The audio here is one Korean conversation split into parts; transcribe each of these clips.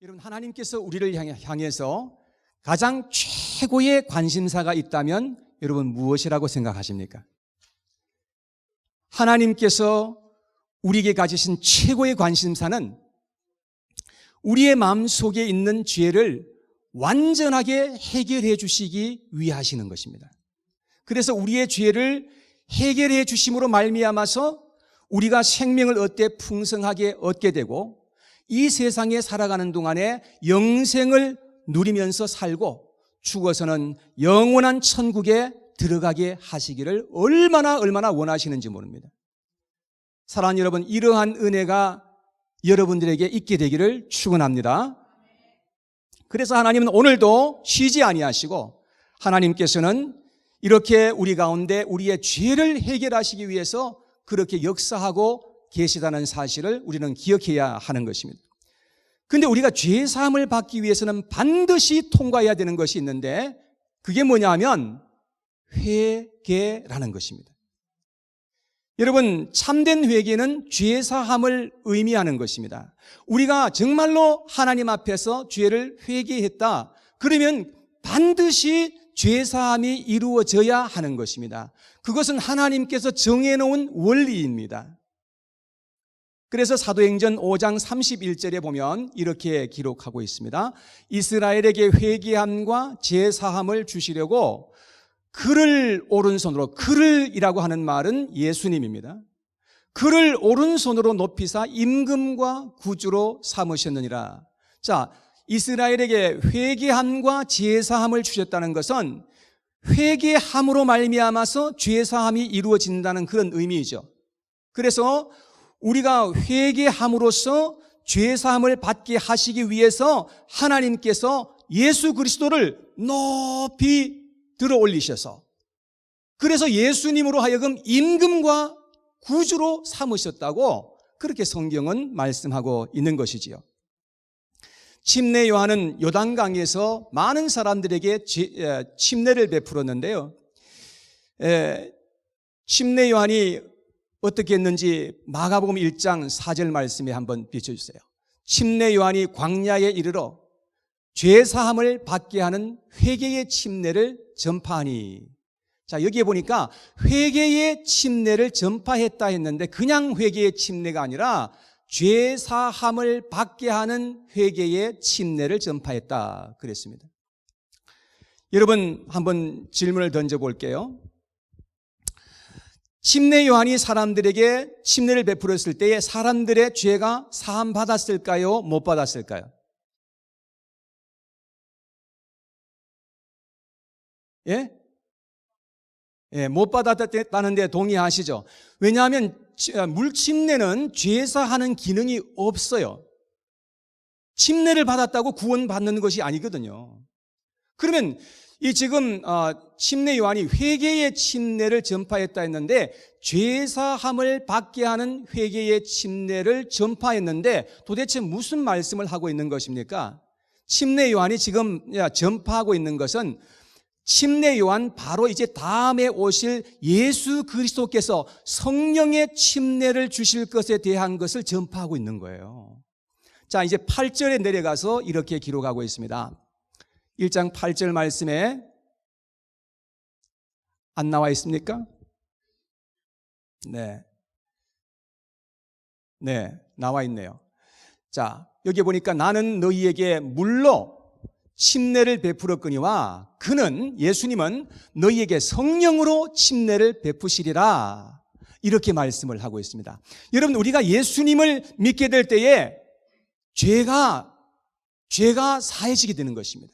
여러분, 하나님께서 우리를 향해서 가장 최고의 관심사가 있다면 여러분 무엇이라고 생각하십니까? 하나님께서 우리에게 가지신 최고의 관심사는 우리의 마음속에 있는 죄를 완전하게 해결해 주시기 위해 하시는 것입니다. 그래서 우리의 죄를 해결해 주심으로 말미암아서 우리가 생명을 풍성하게 얻게 되고 이 세상에 살아가는 동안에 영생을 누리면서 살고 죽어서는 영원한 천국에 들어가게 하시기를 얼마나 원하시는지 모릅니다. 사랑하는 여러분, 이러한 은혜가 여러분들에게 있게 되기를 축원합니다. 그래서 하나님은 오늘도 쉬지 아니하시고 하나님께서는 이렇게 우리 가운데 우리의 죄를 해결하시기 위해서 그렇게 역사하고 계시다는 사실을 우리는 기억해야 하는 것입니다. 그런데 우리가 죄 사함을 받기 위해서는 반드시 통과해야 되는 것이 있는데 그게 뭐냐 하면 회개라는 것입니다. 여러분, 참된 회개는 죄 사함을 의미하는 것입니다. 우리가 정말로 하나님 앞에서 죄를 회개했다, 그러면 반드시 죄 사함이 이루어져야 하는 것입니다. 그것은 하나님께서 정해놓은 원리입니다. 그래서 사도행전 5장 31절에 보면 이렇게 기록하고 있습니다. 이스라엘에게 회개함과 죄 사함을 주시려고 그를 오른손으로, 그를이라고 하는 말은 예수님입니다. 그를 오른손으로 높이사 임금과 구주로 삼으셨느니라. 자, 이스라엘에게 회개함과 죄 사함을 주셨다는 것은 회개함으로 말미암아서 죄 사함이 이루어진다는 그런 의미이죠. 그래서 우리가 회개함으로써 죄 사함을 받게 하시기 위해서 하나님께서 예수 그리스도를 높이 들어 올리셔서, 그래서 예수님으로 하여금 임금과 구주로 삼으셨다고 그렇게 성경은 말씀하고 있는 것이지요. 침례 요한은 요단강에서 많은 사람들에게 침례를 베풀었는데요. 침례 요한이 어떻게 했는지 마가복음 1장 4절 말씀에 한번 비춰주세요. 침례 요한이 광야에 이르러 죄 사함을 받게 하는 회개의 침례를 전파하니. 자, 여기에 보니까 회개의 침례를 전파했다 했는데 그냥 회개의 침례가 아니라 죄 사함을 받게 하는 회개의 침례를 전파했다 그랬습니다. 여러분, 한번 질문을 던져볼게요. 침례 요한이 사람들에게 침례를 베풀었을 때에 사람들의 죄가 사함 받았을까요? 못 받았을까요? 예? 예, 못 받았다는 데 동의하시죠? 왜냐하면 물침례는 죄사하는 기능이 없어요. 침례를 받았다고 구원받는 것이 아니거든요. 그러면 이 지금 침례 요한이 회개의 침례를 전파했다 했는데 죄사함을 받게 하는 회개의 침례를 전파했는데 도대체 무슨 말씀을 하고 있는 것입니까? 침례 요한이 지금 전파하고 있는 것은 침례 요한 바로 이제 다음에 오실 예수 그리스도께서 성령의 침례를 주실 것에 대한 것을 전파하고 있는 거예요. 자, 이제 8절에 내려가서 이렇게 기록하고 있습니다. 1장 8절 말씀에 안 나와 있습니까? 네, 나와 있네요. 자, 여기 보니까 나는 너희에게 물로 침례를 베풀었거니와 그는, 예수님은 너희에게 성령으로 침례를 베푸시리라, 이렇게 말씀을 하고 있습니다. 여러분, 우리가 예수님을 믿게 될 때에 죄가 사해지게 되는 것입니다.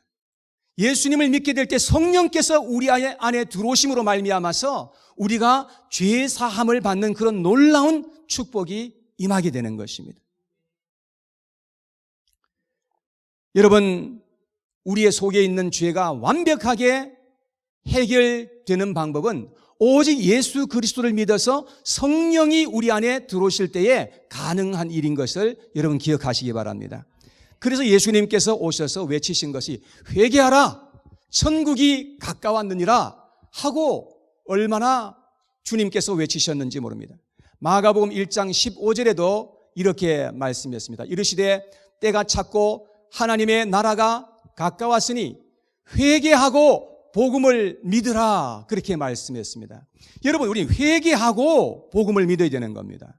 예수님을 믿게 될 때 성령께서 우리 안에 들어오심으로 말미암아서 우리가 죄 사함을 받는 그런 놀라운 축복이 임하게 되는 것입니다. 여러분, 우리의 속에 있는 죄가 완벽하게 해결되는 방법은 오직 예수 그리스도를 믿어서 성령이 우리 안에 들어오실 때에 가능한 일인 것을 여러분 기억하시기 바랍니다. 그래서 예수님께서 오셔서 외치신 것이 회개하라, 천국이 가까웠느니라 하고 얼마나 주님께서 외치셨는지 모릅니다. 마가복음 1장 15절에도 이렇게 말씀했습니다. 이르시되 때가 찼고 하나님의 나라가 가까웠으니 회개하고 복음을 믿으라, 그렇게 말씀했습니다. 여러분, 우리 회개하고 복음을 믿어야 되는 겁니다.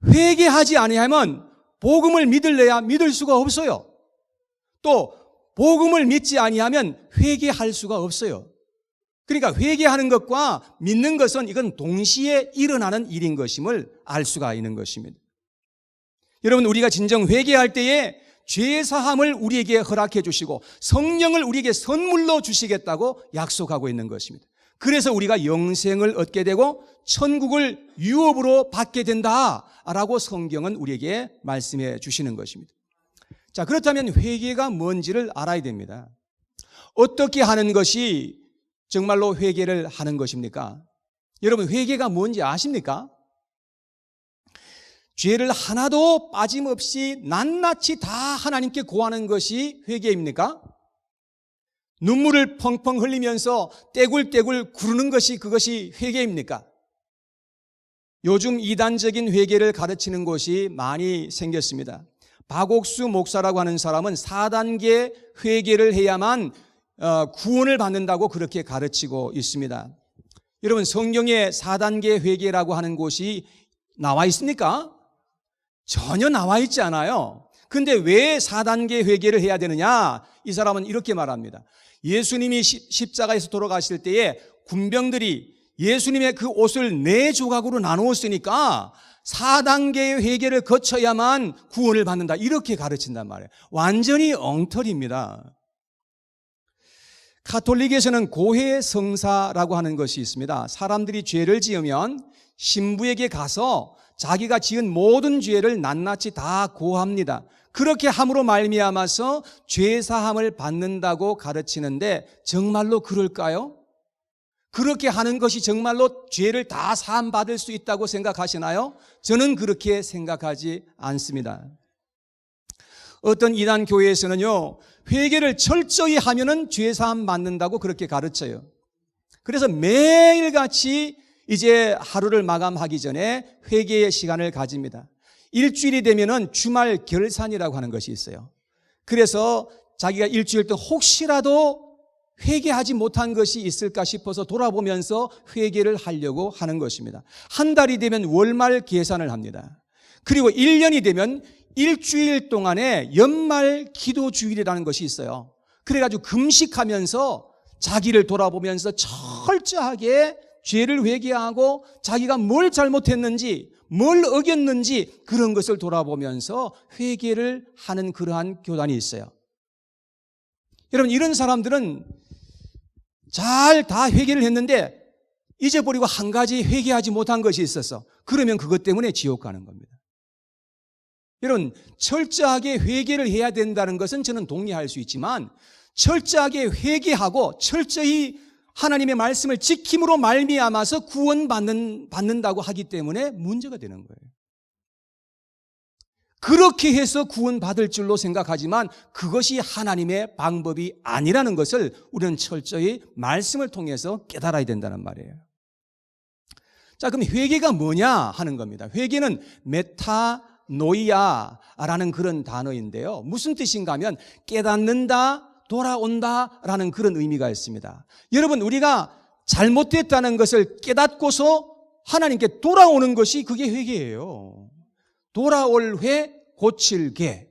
회개하지 아니하면 복음을 믿을래야 믿을 수가 없어요. 또 복음을 믿지 아니하면 회개할 수가 없어요. 그러니까 회개하는 것과 믿는 것은 이건 동시에 일어나는 일인 것임을 알 수가 있는 것입니다. 여러분, 우리가 진정 회개할 때에 죄 사함을 우리에게 허락해 주시고 성령을 우리에게 선물로 주시겠다고 약속하고 있는 것입니다. 그래서 우리가 영생을 얻게 되고 천국을 유업으로 받게 된다라고 성경은 우리에게 말씀해 주시는 것입니다. 자, 그렇다면 회개가 뭔지를 알아야 됩니다. 어떻게 하는 것이 정말로 회개를 하는 것입니까? 여러분, 회개가 뭔지 아십니까? 죄를 하나도 빠짐없이 낱낱이 다 하나님께 고하는 것이 회개입니까? 눈물을 펑펑 흘리면서 떼굴떼굴 구르는 것이 그것이 회개입니까? 요즘 이단적인 회개를 가르치는 곳이 많이 생겼습니다. 박옥수 목사라고 하는 사람은 4단계 회개를 해야만 구원을 받는다고 그렇게 가르치고 있습니다. 여러분, 성경에 4단계 회개라고 하는 곳이 나와 있습니까? 전혀 나와 있지 않아요. 근데 왜 4단계 회개를 해야 되느냐? 이 사람은 이렇게 말합니다. 예수님이 십자가에서 돌아가실 때에 군병들이 예수님의 그 옷을 4조각으로 나누었으니까 4단계의 회개를 거쳐야만 구원을 받는다, 이렇게 가르친단 말이에요. 완전히 엉터리입니다. 가톨릭에서는 고해 성사라고 하는 것이 있습니다. 사람들이 죄를 지으면 신부에게 가서 자기가 지은 모든 죄를 낱낱이 다 고합니다. 그렇게 함으로 말미암아서 죄 사함을 받는다고 가르치는데 정말로 그럴까요? 그렇게 하는 것이 정말로 죄를 다 사함 받을 수 있다고 생각하시나요? 저는 그렇게 생각하지 않습니다. 어떤 이단 교회에서는요, 회개를 철저히 하면은 죄 사함 받는다고 그렇게 가르쳐요. 그래서 매일같이 이제 하루를 마감하기 전에 회개의 시간을 가집니다. 일주일이 되면은 주말 결산이라고 하는 것이 있어요. 그래서 자기가 일주일 동안 혹시라도 회개하지 못한 것이 있을까 싶어서 돌아보면서 회개를 하려고 하는 것입니다. 한 달이 되면 월말 계산을 합니다. 그리고 1년이 되면 일주일 동안의 연말 기도주일이라는 것이 있어요. 그래가지고 금식하면서 자기를 돌아보면서 철저하게 죄를 회개하고 자기가 뭘 잘못했는지, 뭘 어겼는지 그런 것을 돌아보면서 회개를 하는 그러한 교단이 있어요. 여러분, 이런 사람들은 잘 다 회개를 했는데 잊어버리고 한 가지 회개하지 못한 것이 있어서 그러면 그것 때문에 지옥 가는 겁니다. 여러분, 철저하게 회개를 해야 된다는 것은 저는 동의할 수 있지만 철저하게 회개하고 철저히 하나님의 말씀을 지킴으로 말미암아서 구원받는다고 하기 때문에 문제가 되는 거예요. 그렇게 해서 구원받을 줄로 생각하지만 그것이 하나님의 방법이 아니라는 것을 우리는 철저히 말씀을 통해서 깨달아야 된다는 말이에요. 자, 그럼 회개가 뭐냐 하는 겁니다. 회개는 메타노이아라는 그런 단어인데요. 무슨 뜻인가 하면 깨닫는다, 돌아온다라는 그런 의미가 있습니다. 여러분, 우리가 잘못됐다는 것을 깨닫고서 하나님께 돌아오는 것이 그게 회개예요. 돌아올 회, 고칠 개.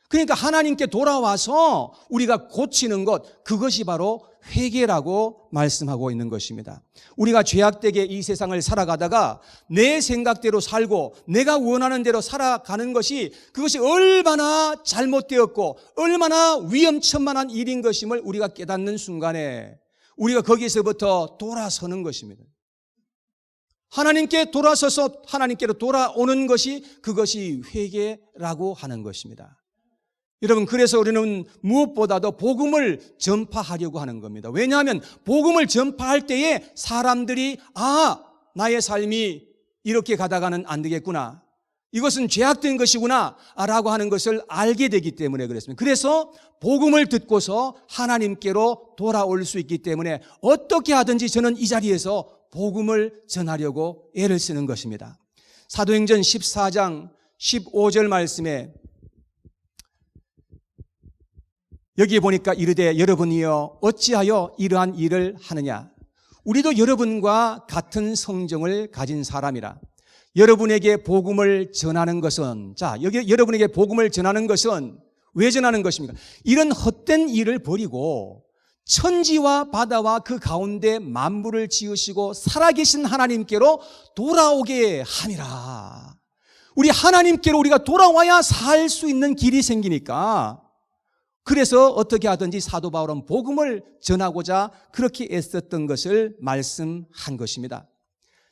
그러니까 하나님께 돌아와서 우리가 고치는 것, 그것이 바로 회개라고 말씀하고 있는 것입니다. 우리가 죄악되게 이 세상을 살아가다가 내 생각대로 살고 내가 원하는 대로 살아가는 것이 그것이 얼마나 잘못되었고 얼마나 위험천만한 일인 것임을 우리가 깨닫는 순간에 우리가 거기서부터 돌아서는 것입니다. 하나님께 돌아서서 하나님께로 돌아오는 것이 그것이 회개라고 하는 것입니다. 여러분, 그래서 우리는 무엇보다도 복음을 전파하려고 하는 겁니다. 왜냐하면 복음을 전파할 때에 사람들이 나의 삶이 이렇게 가다가는 안 되겠구나, 이것은 죄악된 것이구나 라고 하는 것을 알게 되기 때문에 그렇습니다. 그래서 복음을 듣고서 하나님께로 돌아올 수 있기 때문에 어떻게 하든지 저는 이 자리에서 복음을 전하려고 애를 쓰는 것입니다. 사도행전 14장 15절 말씀에 여기에 보니까 이르되 여러분이여 어찌하여 이러한 일을 하느냐. 우리도 여러분과 같은 성정을 가진 사람이라. 여러분에게 복음을 전하는 것은, 자, 여기 여러분에게 복음을 전하는 것은 왜 전하는 것입니까? 이런 헛된 일을 버리고 천지와 바다와 그 가운데 만물을 지으시고 살아계신 하나님께로 돌아오게 함이라. 우리 하나님께로 우리가 돌아와야 살 수 있는 길이 생기니까, 그래서 어떻게 하든지 사도 바울은 복음을 전하고자 그렇게 애썼던 것을 말씀한 것입니다.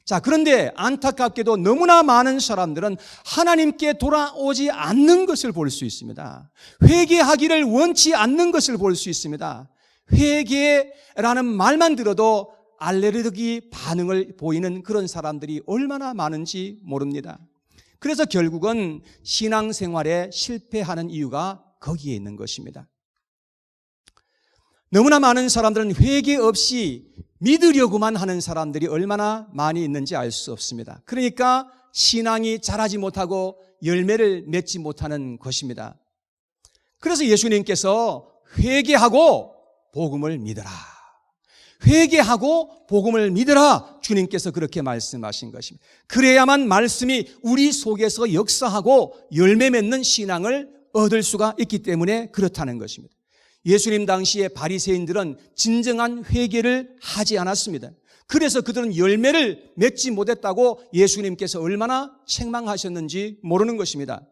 자, 그런데 안타깝게도 너무나 많은 사람들은 하나님께 돌아오지 않는 것을 볼 수 있습니다. 회개하기를 원치 않는 것을 볼 수 있습니다. 회개라는 말만 들어도 알레르기 반응을 보이는 그런 사람들이 얼마나 많은지 모릅니다. 그래서 결국은 신앙생활에 실패하는 이유가 거기에 있는 것입니다. 너무나 많은 사람들은 회개 없이 믿으려고만 하는 사람들이 얼마나 많이 있는지 알 수 없습니다. 그러니까 신앙이 자라지 못하고 열매를 맺지 못하는 것입니다. 그래서 예수님께서 회개하고 복음을 믿어라. 회개하고 복음을 믿어라. 주님께서 그렇게 말씀하신 것입니다. 그래야만 말씀이 우리 속에서 역사하고 열매 맺는 신앙을 얻을 수가 있기 때문에 그렇다는 것입니다. 예수님 당시에 바리새인들은 진정한 회개를 하지 않았습니다. 그래서 그들은 열매를 맺지 못했다고 예수님께서 얼마나 책망하셨는지 모르는 것입니다.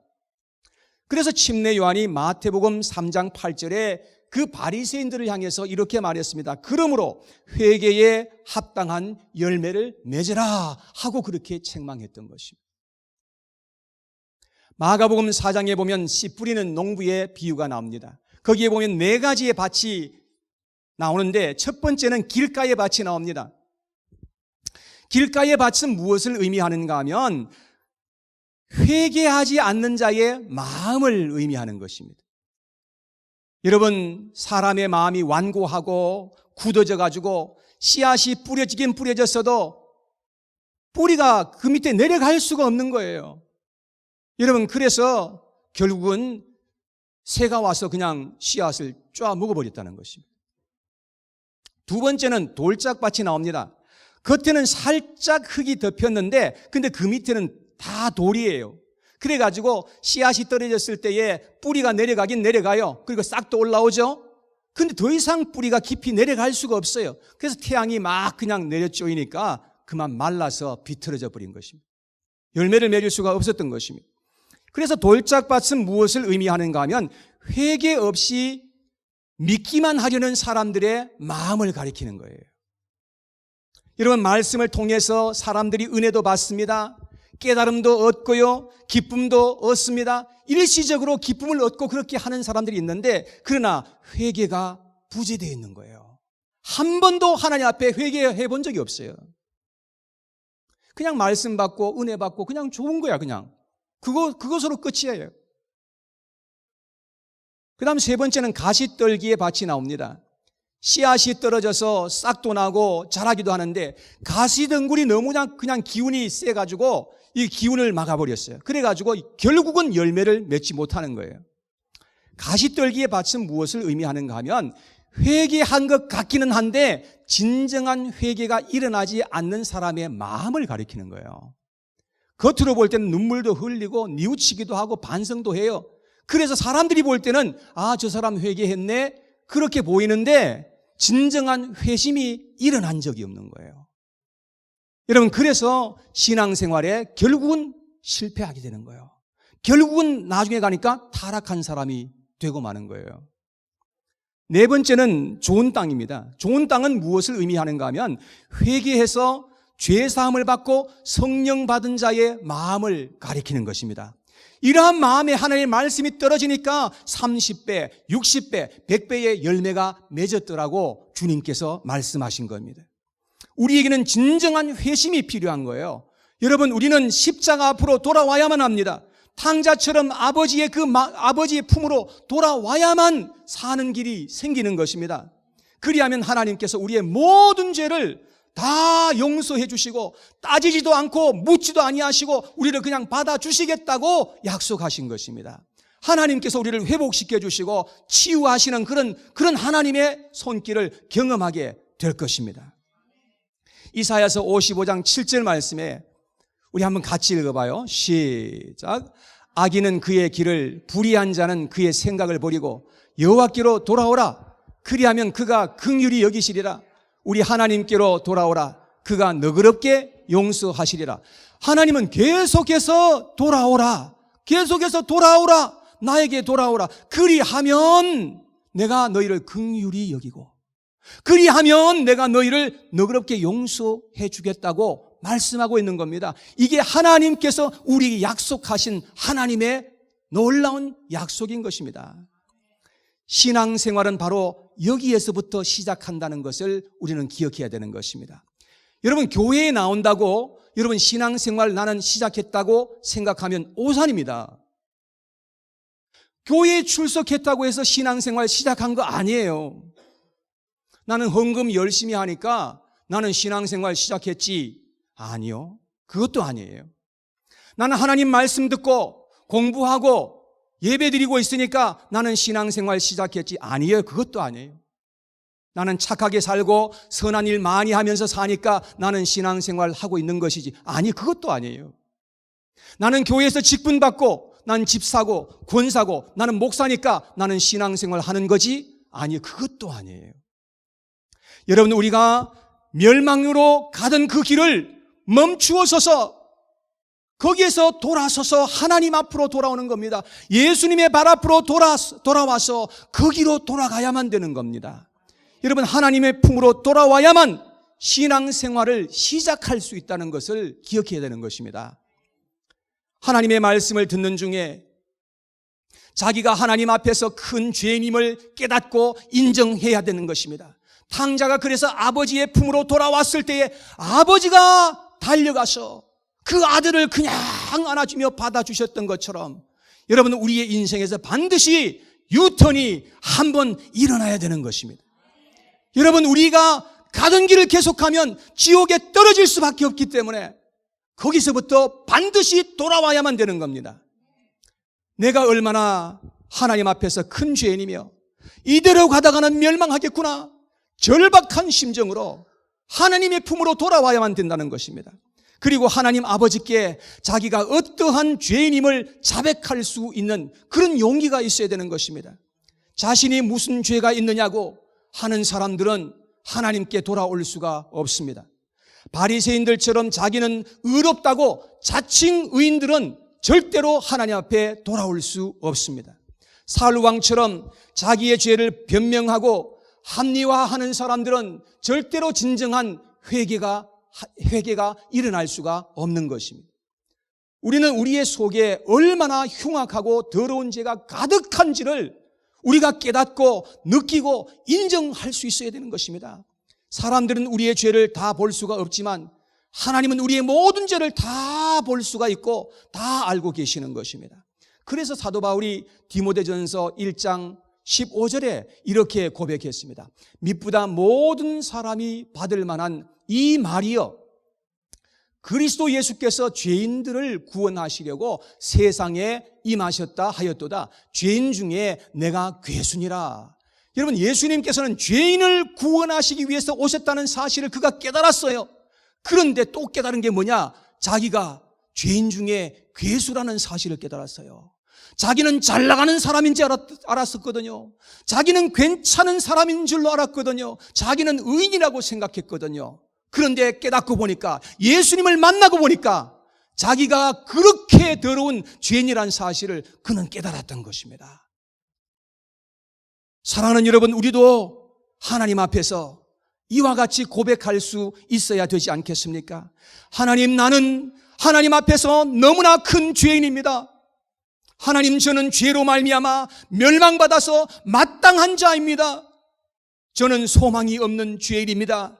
그래서 침례 요한이 마태복음 3장 8절에 그 바리새인들을 향해서 이렇게 말했습니다. 그러므로 회개에 합당한 열매를 맺으라 하고 그렇게 책망했던 것입니다. 마가복음 4장에 보면 씨 뿌리는 농부의 비유가 나옵니다. 거기에 보면 4가지의 밭이 나오는데 첫 번째는 길가의 밭이 나옵니다. 길가의 밭은 무엇을 의미하는가 하면 회개하지 않는 자의 마음을 의미하는 것입니다. 여러분, 사람의 마음이 완고하고 굳어져 가지고 씨앗이 뿌려지긴 뿌려졌어도 뿌리가 그 밑에 내려갈 수가 없는 거예요. 여러분, 그래서 결국은 새가 와서 그냥 씨앗을 쫙 먹어버렸다는 것입니다. 두 번째는 돌짝밭이 나옵니다. 겉에는 살짝 흙이 덮였는데 근데 그 밑에는 다 돌이에요. 그래가지고 씨앗이 떨어졌을 때에 뿌리가 내려가긴 내려가요. 그리고 싹도 올라오죠. 근데 더 이상 뿌리가 깊이 내려갈 수가 없어요. 그래서 태양이 막 그냥 내려쪼이니까 그만 말라서 비틀어져 버린 것입니다. 열매를 맺을 수가 없었던 것입니다. 그래서 돌짝밭은 무엇을 의미하는가 하면 회개 없이 믿기만 하려는 사람들의 마음을 가리키는 거예요. 여러분, 말씀을 통해서 사람들이 은혜도 받습니다. 깨달음도 얻고요, 기쁨도 얻습니다. 일시적으로 기쁨을 얻고 그렇게 하는 사람들이 있는데, 그러나 회개가 부재되어 있는 거예요. 한 번도 하나님 앞에 회개해 본 적이 없어요. 그냥 말씀 받고 은혜 받고 그냥 좋은 거야. 그냥 그것으로 끝이에요. 그 다음 세 번째는 가시떨기의 밭이 나옵니다. 씨앗이 떨어져서 싹도 나고 자라기도 하는데 가시덩굴이 너무 그냥 기운이 세가지고 이 기운을 막아버렸어요. 그래가지고 결국은 열매를 맺지 못하는 거예요. 가시떨기의 밭은 무엇을 의미하는가 하면 회개한 것 같기는 한데 진정한 회개가 일어나지 않는 사람의 마음을 가리키는 거예요. 겉으로 볼 때는 눈물도 흘리고 뉘우치기도 하고 반성도 해요. 그래서 사람들이 볼 때는 저 사람 회개했네 그렇게 보이는데 진정한 회심이 일어난 적이 없는 거예요. 여러분, 그래서 신앙생활에 결국은 실패하게 되는 거예요. 결국은 나중에 가니까 타락한 사람이 되고 마는 거예요. 네 번째는 좋은 땅입니다. 좋은 땅은 무엇을 의미하는가 하면 회개해서 죄사함을 받고 성령 받은 자의 마음을 가리키는 것입니다. 이러한 마음에 하나님의 말씀이 떨어지니까 30배, 60배, 100배의 열매가 맺었더라고 주님께서 말씀하신 겁니다. 우리에게는 진정한 회심이 필요한 거예요. 여러분, 우리는 십자가 앞으로 돌아와야만 합니다. 탕자처럼 아버지의 아버지의 품으로 돌아와야만 사는 길이 생기는 것입니다. 그리하면 하나님께서 우리의 모든 죄를 다 용서해 주시고 따지지도 않고 묻지도 아니하시고 우리를 그냥 받아주시겠다고 약속하신 것입니다. 하나님께서 우리를 회복시켜 주시고 치유하시는 그런 하나님의 손길을 경험하게 될 것입니다. 이사야서 55장 7절 말씀에 우리 한번 같이 읽어봐요. 시작. 악인은 그의 길을, 불의한 자는 그의 생각을 버리고 여호와께로 돌아오라. 그리하면 그가 긍휼히 여기시리라. 우리 하나님께로 돌아오라. 그가 너그럽게 용서하시리라. 하나님은 계속해서 돌아오라. 계속해서 돌아오라. 나에게 돌아오라. 그리하면 내가 너희를 긍휼히 여기고, 그리하면 내가 너희를 너그럽게 용서해 주겠다고 말씀하고 있는 겁니다. 이게 하나님께서 우리에게 약속하신 하나님의 놀라운 약속인 것입니다. 신앙생활은 바로 여기에서부터 시작한다는 것을 우리는 기억해야 되는 것입니다. 여러분, 교회에 나온다고 여러분 신앙생활 나는 시작했다고 생각하면 오산입니다. 교회에 출석했다고 해서 신앙생활 시작한 거 아니에요. 나는 헌금 열심히 하니까 나는 신앙생활 시작했지. 아니요. 그것도 아니에요. 나는 하나님 말씀 듣고 공부하고 예배드리고 있으니까 나는 신앙생활 시작했지. 아니에요. 그것도 아니에요. 나는 착하게 살고 선한 일 많이 하면서 사니까 나는 신앙생활 하고 있는 것이지. 아니, 그것도 아니에요. 나는 교회에서 직분 받고 난 집 사고 권 사고 나는 목사니까 나는 신앙생활 하는 거지. 아니, 그것도 아니에요. 여러분, 우리가 멸망으로 가던 그 길을 멈추어서서 거기에서 돌아서서 하나님 앞으로 돌아오는 겁니다. 예수님의 발 앞으로 돌아와서 거기로 돌아가야만 되는 겁니다. 여러분, 하나님의 품으로 돌아와야만 신앙생활을 시작할 수 있다는 것을 기억해야 되는 것입니다. 하나님의 말씀을 듣는 중에 자기가 하나님 앞에서 큰 죄인임을 깨닫고 인정해야 되는 것입니다. 탕자가 그래서 아버지의 품으로 돌아왔을 때에 아버지가 달려가서 그 아들을 그냥 안아주며 받아주셨던 것처럼 여러분, 우리의 인생에서 반드시 유턴이 한번 일어나야 되는 것입니다. 여러분, 우리가 가던 길을 계속하면 지옥에 떨어질 수밖에 없기 때문에 거기서부터 반드시 돌아와야만 되는 겁니다. 내가 얼마나 하나님 앞에서 큰 죄인이며 이대로 가다가는 멸망하겠구나, 절박한 심정으로 하나님의 품으로 돌아와야만 된다는 것입니다. 그리고 하나님 아버지께 자기가 어떠한 죄인임을 자백할 수 있는 그런 용기가 있어야 되는 것입니다. 자신이 무슨 죄가 있느냐고 하는 사람들은 하나님께 돌아올 수가 없습니다. 바리새인들처럼 자기는 의롭다고 자칭 의인들은 절대로 하나님 앞에 돌아올 수 없습니다. 사울 왕처럼 자기의 죄를 변명하고 합리화하는 사람들은 절대로 진정한 회개가 일어날 수가 없는 것입니다. 우리는 우리의 속에 얼마나 흉악하고 더러운 죄가 가득한지를 우리가 깨닫고 느끼고 인정할 수 있어야 되는 것입니다. 사람들은 우리의 죄를 다 볼 수가 없지만 하나님은 우리의 모든 죄를 다 볼 수가 있고 다 알고 계시는 것입니다. 그래서 사도 바울이 디모데전서 1장 15절에 이렇게 고백했습니다. 미쁘다 모든 사람이 받을 만한 이 말이여, 그리스도 예수께서 죄인들을 구원하시려고 세상에 임하셨다 하였도다. 죄인 중에 내가 괴순이라. 여러분, 예수님께서는 죄인을 구원하시기 위해서 오셨다는 사실을 그가 깨달았어요. 그런데 또 깨달은 게 뭐냐? 자기가 죄인 중에 괴수라는 사실을 깨달았어요. 자기는 잘 나가는 사람인 줄 알았었거든요. 자기는 괜찮은 사람인 줄로 알았거든요. 자기는 의인이라고 생각했거든요. 그런데 깨닫고 보니까, 예수님을 만나고 보니까 자기가 그렇게 더러운 죄인이라는 사실을 그는 깨달았던 것입니다. 사랑하는 여러분, 우리도 하나님 앞에서 이와 같이 고백할 수 있어야 되지 않겠습니까? 하나님, 나는 하나님 앞에서 너무나 큰 죄인입니다. 하나님, 저는 죄로 말미암아 멸망받아서 마땅한 자입니다. 저는 소망이 없는 죄인입니다.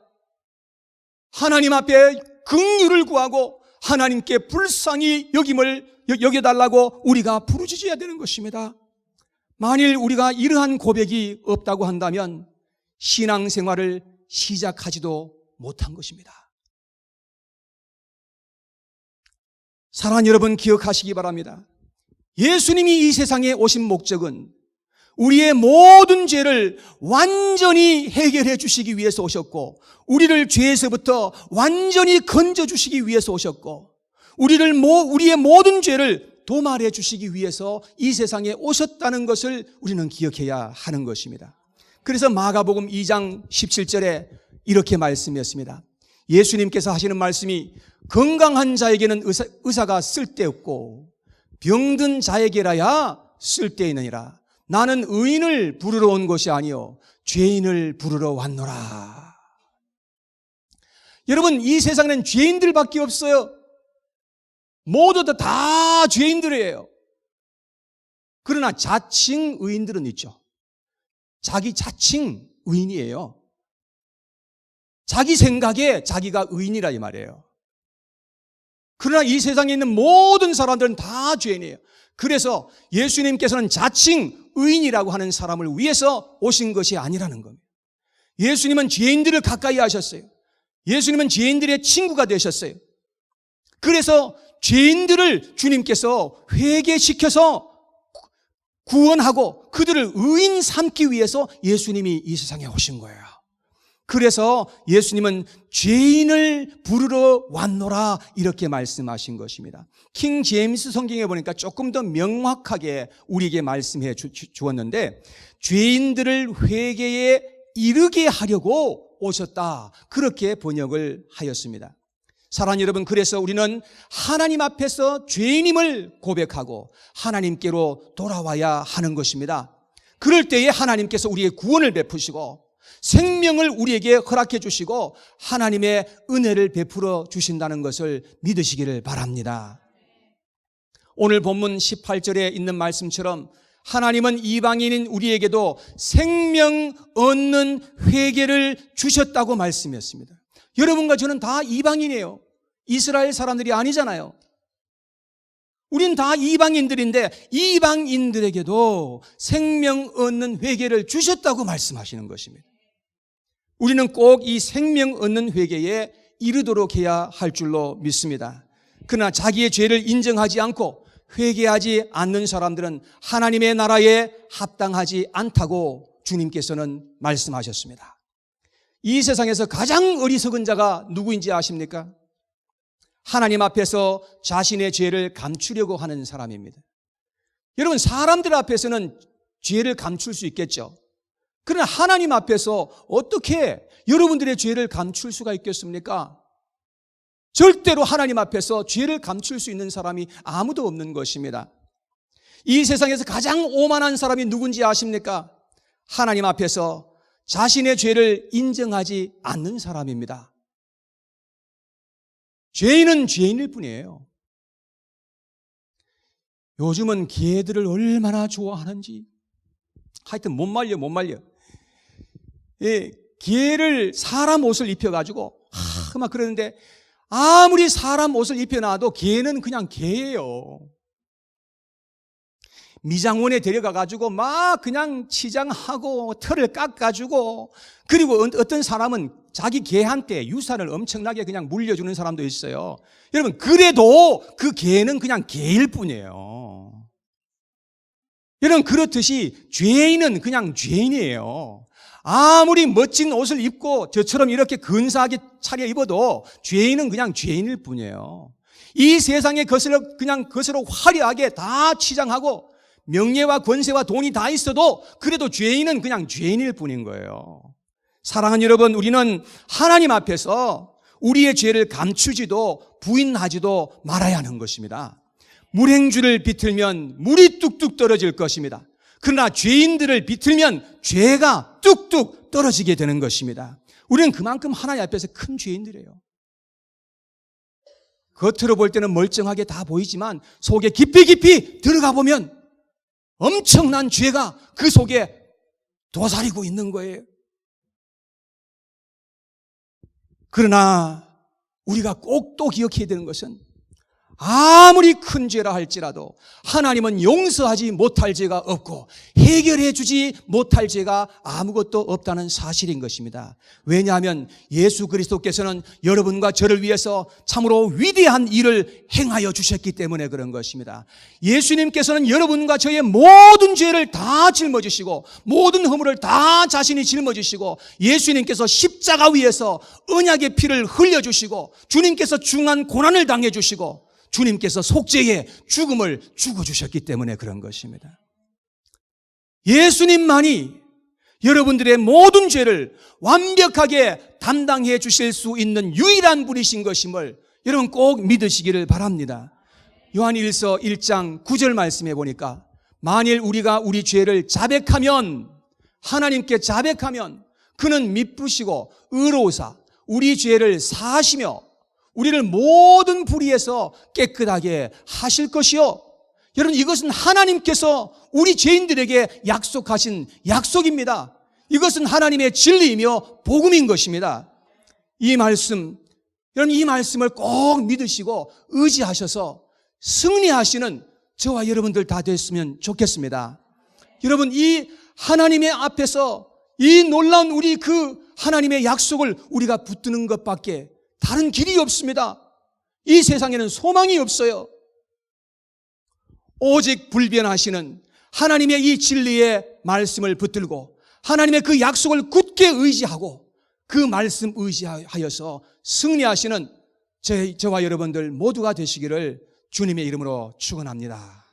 하나님 앞에 긍휼을 구하고 하나님께 불쌍히 여겨달라고 우리가 부르짖어야 되는 것입니다. 만일 우리가 이러한 고백이 없다고 한다면 신앙생활을 시작하지도 못한 것입니다. 사랑하는 여러분, 기억하시기 바랍니다. 예수님이 이 세상에 오신 목적은 우리의 모든 죄를 완전히 해결해 주시기 위해서 오셨고, 우리를 죄에서부터 완전히 건져 주시기 위해서 오셨고, 우리의 모든 죄를 도말해 주시기 위해서 이 세상에 오셨다는 것을 우리는 기억해야 하는 것입니다. 그래서 마가복음 2장 17절에 이렇게 말씀했습니다. 예수님께서 하시는 말씀이 건강한 자에게는 의사가 쓸데없고 병든 자에게라야 쓸데있느니라. 나는 의인을 부르러 온 것이 아니요 죄인을 부르러 왔노라. 여러분, 이 세상에는 죄인들밖에 없어요. 모두 다 죄인들이에요. 그러나 자칭 의인들은 있죠. 자기 자칭 의인이에요. 자기 생각에 자기가 의인이라 이 말이에요. 그러나 이 세상에 있는 모든 사람들은 다 죄인이에요. 그래서 예수님께서는 자칭 의인이라고 하는 사람을 위해서 오신 것이 아니라는 겁니다. 예수님은 죄인들을 가까이 하셨어요. 예수님은 죄인들의 친구가 되셨어요. 그래서 죄인들을 주님께서 회개시켜서 구원하고 그들을 의인 삼기 위해서 예수님이 이 세상에 오신 거예요. 그래서 예수님은 죄인을 부르러 왔노라 이렇게 말씀하신 것입니다. 킹 제임스 성경에 보니까 조금 더 명확하게 우리에게 말씀해 주었는데, 죄인들을 회개에 이르게 하려고 오셨다, 그렇게 번역을 하였습니다. 사랑하는 여러분, 그래서 우리는 하나님 앞에서 죄인임을 고백하고 하나님께로 돌아와야 하는 것입니다. 그럴 때에 하나님께서 우리의 구원을 베푸시고 생명을 우리에게 허락해 주시고 하나님의 은혜를 베풀어 주신다는 것을 믿으시기를 바랍니다. 오늘 본문 18절에 있는 말씀처럼 하나님은 이방인인 우리에게도 생명 얻는 회개를 주셨다고 말씀했습니다. 여러분과 저는 다 이방인이에요. 이스라엘 사람들이 아니잖아요. 우린 다 이방인들인데 이방인들에게도 생명 얻는 회개를 주셨다고 말씀하시는 것입니다. 우리는 꼭 이 생명 얻는 회개에 이르도록 해야 할 줄로 믿습니다. 그러나 자기의 죄를 인정하지 않고 회개하지 않는 사람들은 하나님의 나라에 합당하지 않다고 주님께서는 말씀하셨습니다. 이 세상에서 가장 어리석은 자가 누구인지 아십니까? 하나님 앞에서 자신의 죄를 감추려고 하는 사람입니다. 여러분, 사람들 앞에서는 죄를 감출 수 있겠죠. 그러나 하나님 앞에서 어떻게 여러분들의 죄를 감출 수가 있겠습니까? 절대로 하나님 앞에서 죄를 감출 수 있는 사람이 아무도 없는 것입니다. 이 세상에서 가장 오만한 사람이 누군지 아십니까? 하나님 앞에서 자신의 죄를 인정하지 않는 사람입니다. 죄인은 죄인일 뿐이에요. 요즘은 개들을 얼마나 좋아하는지 하여튼 못 말려. 예, 개를 사람 옷을 입혀가지고 막 그러는데 아무리 사람 옷을 입혀놔도 개는 그냥 개예요. 미장원에 데려가가지고 막 그냥 치장하고 털을 깎아주고, 그리고 어떤 사람은 자기 개한테 유산을 엄청나게 그냥 물려주는 사람도 있어요. 여러분, 그래도 그 개는 그냥 개일 뿐이에요. 여러분, 그렇듯이 죄인은 그냥 죄인이에요. 아무리 멋진 옷을 입고 저처럼 이렇게 근사하게 차려입어도 죄인은 그냥 죄인일 뿐이에요. 이 세상에 그냥 것으로 화려하게 다 치장하고 명예와 권세와 돈이 다 있어도 그래도 죄인은 그냥 죄인일 뿐인 거예요. 사랑하는 여러분, 우리는 하나님 앞에서 우리의 죄를 감추지도 부인하지도 말아야 하는 것입니다. 물행주를 비틀면 물이 뚝뚝 떨어질 것입니다. 그러나 죄인들을 비틀면 죄가 뚝뚝 떨어지게 되는 것입니다. 우리는 그만큼 하나님 앞에서 큰 죄인들이에요. 겉으로 볼 때는 멀쩡하게 다 보이지만 속에 깊이 들어가 보면 엄청난 죄가 그 속에 도사리고 있는 거예요. 그러나 우리가 꼭 또 기억해야 되는 것은 아무리 큰 죄라 할지라도 하나님은 용서하지 못할 죄가 없고 해결해 주지 못할 죄가 아무것도 없다는 사실인 것입니다. 왜냐하면 예수 그리스도께서는 여러분과 저를 위해서 참으로 위대한 일을 행하여 주셨기 때문에 그런 것입니다. 예수님께서는 여러분과 저의 모든 죄를 다 짊어지시고 모든 허물을 다 자신이 짊어지시고 예수님께서 십자가 위에서 언약의 피를 흘려주시고 주님께서 중한 고난을 당해주시고 주님께서 속죄의 죽음을 죽어주셨기 때문에 그런 것입니다. 예수님만이 여러분들의 모든 죄를 완벽하게 담당해 주실 수 있는 유일한 분이신 것임을 여러분 꼭 믿으시기를 바랍니다. 요한일서 1장 9절 말씀해 보니까 만일 우리가 우리 죄를 자백하면 하나님께 자백하면 그는 미쁘시고 의로우사 우리 죄를 사하시며 우리를 모든 불의에서 깨끗하게 하실 것이요. 여러분 이것은 하나님께서 우리 죄인들에게 약속하신 약속입니다. 이것은 하나님의 진리이며 복음인 것입니다. 이 말씀, 여러분 이 말씀을 꼭 믿으시고 의지하셔서 승리하시는 저와 여러분들 다 됐으면 좋겠습니다. 여러분 이 하나님의 앞에서 이 놀라운 우리 그 하나님의 약속을 우리가 붙드는 것밖에 다른 길이 없습니다. 이 세상에는 소망이 없어요. 오직 불변하시는 하나님의 이 진리의 말씀을 붙들고 하나님의 그 약속을 굳게 의지하고 그 말씀 의지하여서 승리하시는 저와 여러분들 모두가 되시기를 주님의 이름으로 축원합니다.